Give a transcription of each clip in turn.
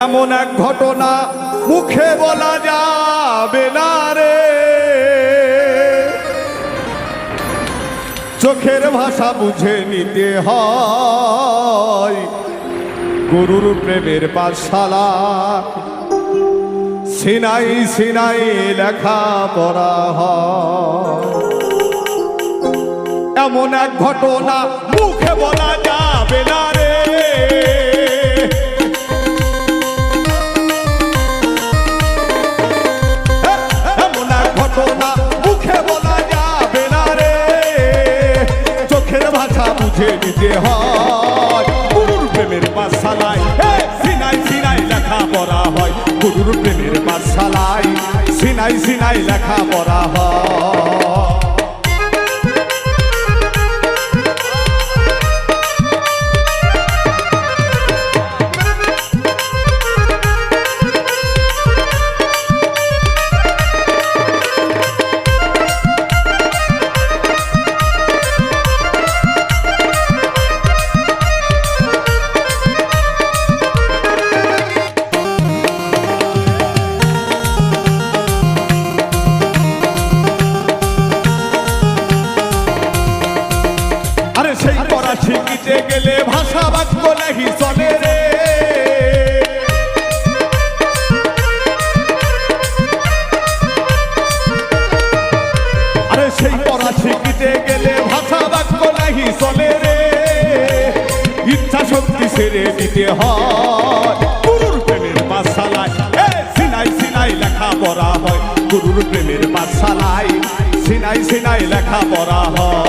এমন এক ঘটনা মুখে বলা যাবে না রে, চোখের ভাষা বুঝে নিতে হয়। গুরুর প্রেমের পাঠশালা সিনাই সিনাই লেখা পড়া হয়। এমন এক ঘটনা মুখে বলা যাবে না রে, বুঝে নিতে হয়। গুরুর প্রেমের পাঠশালায় সিনাই সিনাই লেখা পড়া হয়। গুরুর প্রেমের পাঠশালায় সিনাই সিনাই লেখা পড়া হয়। সেই পড়া শিখিতে গেলে ভাষা বাক্য নাহি চলে রে, আরে সেই পড়া শিখিতে গেলে ভাষা বাক্য নাহি চলে রে, ইচ্ছা শক্তি ছেড়ে দিতে হয়। গুরুর প্রেমের পাঠশালায় সিনাই সিনাই লেখা পড়া হয়। গুরুর প্রেমের পাঠশালায় সিনাই সিনাই লেখা পড়া হয়।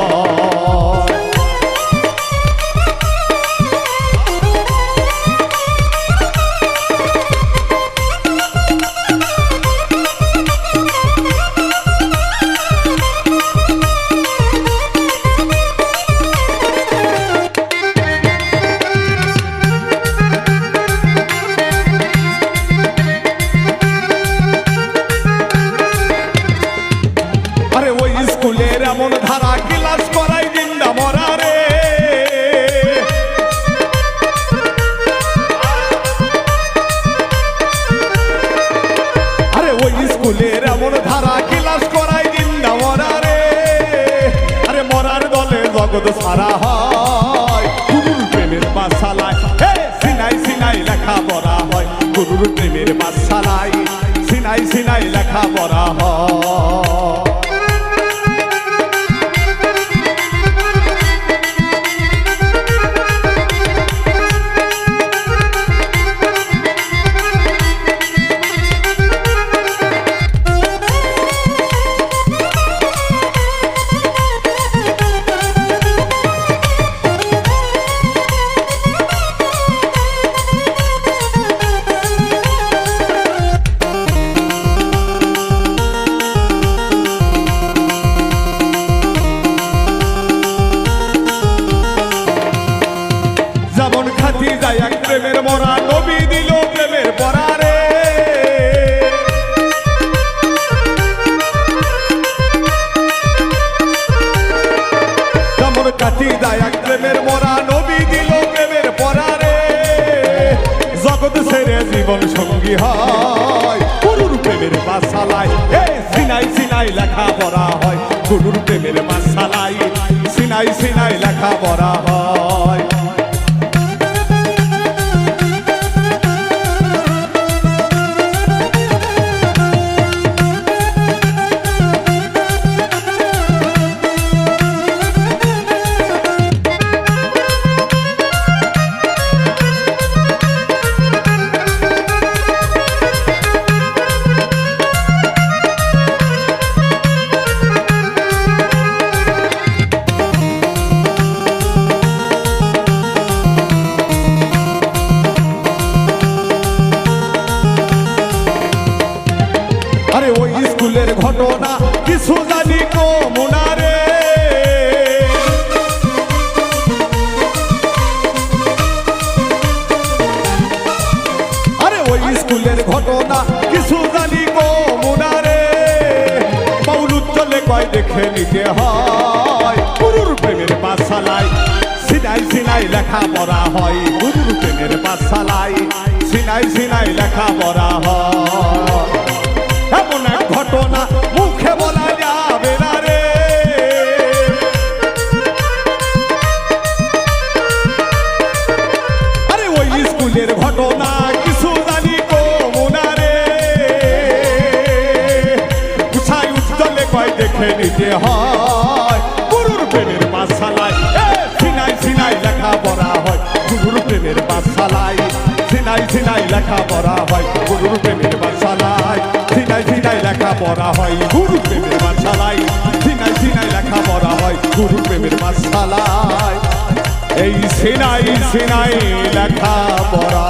স্কুলের এমন ধারা ক্লাস করাই জিন্দা মরা রে, আরে ওই স্কুলের এমন ধারা ক্লাস করাই জিন্দা মরা রে, আরে মরার দলে জগৎ সারা হয়। গুরুর প্রেমের পাঠশালায় সিনাই সিনাই লেখা পড়া হয়। গুরুর প্রেমের পাঠশালায় সিনাই সিনাই লেখা পড়া হয়। যেমন খাতি যায় এক প্রেমের মরা, নবী দিল প্রেমের পরা রে, যেমন খাতি যায় এক প্রেমের মরা, নবী দিল প্রেমের পরা রে, জগৎ ছেড়ে জীবন সঙ্গী হয়। গুরুর প্রেমের পাঠশালায় সিনাই সিনাই লেখা পড়া হয়। গুরুর প্রেমের পাঠশালায় সিনাই সিনাই লেখা পড়া হয়। আরে ওই স্কুলের ঘটনা কিছু জানি গো মুনারে, আরে ওই স্কুলের ঘটনা কিছু জানি গো মুনারে, মৌলুদ চলে কয় দেখে নিতে হয়। গুরুর প্রেমের পাঠশালায় সিনাই সিনাই লেখা পড়া হয়। গুরুর প্রেমের পাঠশালায় সিনাই সিনাই লেখা পড়া হয় এমন এক ঘটনা মুখে বলা যাবে না রে আরে ওই স্কুলের ঘটনা কিছু জানি কমুনা রে উঠাই উঠলে কয় দেখে নিতে হয় গুরুর প্রেমের পাঠশালায় সিনাই সিনাই লেখা পড়া হয় গুরুর প্রেমের পাঠশালায় সিনাই সিনাই লেখা পড়া হয় গুরুর প্রেমের পাঠশালায় সিনাই সিনাই লেখা পড়া হয় গুরুর প্রেমের পাঠশালায় সিনাই সিনাই লেখা পড়া হয় গুরুর প্রেমের পাঠশালায় এই সিনাই সিনাই লেখা পড়া